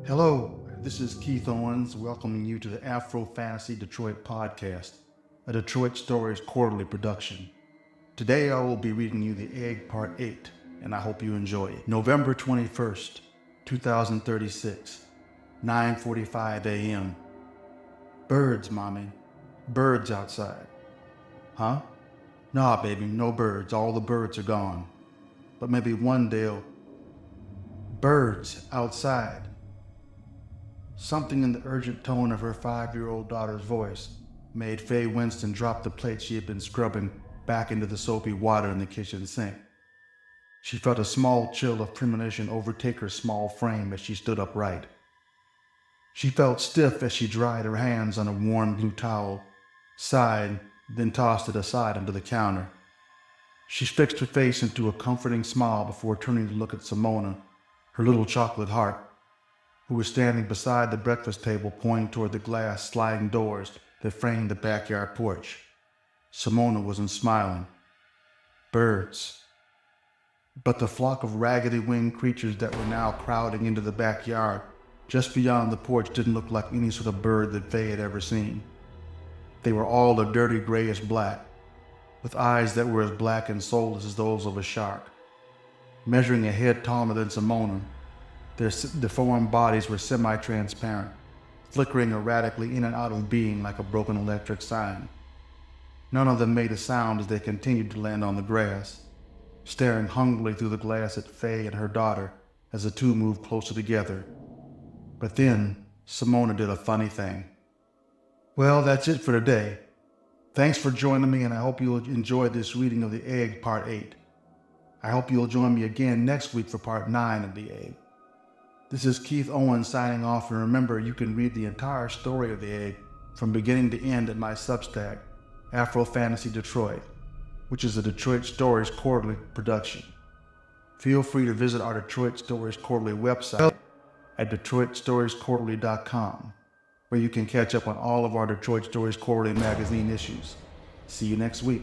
Hello, this is Keith Owens welcoming you to the Afro Fantasy Detroit podcast, a Detroit Stories quarterly production. Today I will be reading you The Egg Part 8, and I hope you enjoy it. November 21st, 2036, 9:45 a.m. Birds, Mommy. Birds outside. Huh? Nah, baby, no birds. All the birds are gone. But maybe one day'll... Birds outside. Something in the urgent tone of her 5-year-old daughter's voice made Faye Winston drop the plate she had been scrubbing back into the soapy water in the kitchen sink. She felt a small chill of premonition overtake her small frame as she stood upright. She felt stiff as she dried her hands on a warm blue towel, sighed, then tossed it aside onto the counter. She fixed her face into a comforting smile before turning to look at Simona, her little chocolate heart, who was standing beside the breakfast table pointing toward the glass sliding doors that framed the backyard porch. Simona wasn't smiling. Birds. But the flock of raggedy winged creatures that were now crowding into the backyard just beyond the porch didn't look like any sort of bird that Faye had ever seen. They were all a dirty grayish black, with eyes that were as black and soulless as those of a shark. Measuring a head taller than Simona, their deformed bodies were semi-transparent, flickering erratically in and out of being like a broken electric sign. None of them made a sound as they continued to land on the grass, staring hungrily through the glass at Faye and her daughter as the two moved closer together. But then, Simona did a funny thing. Well, that's it for today. Thanks for joining me, and I hope you'll enjoy this reading of The Egg Part 8. I hope you'll join me again next week for Part 9 of The Egg. This is Keith Owens signing off, and remember, you can read the entire story of The Egg from beginning to end at my Substack, Afro Fantasy Detroit, which is a Detroit Stories quarterly production. Feel free to visit our Detroit Stories quarterly website at DetroitStoriesQuarterly.com, where you can catch up on all of our Detroit Stories quarterly magazine issues. See you next week.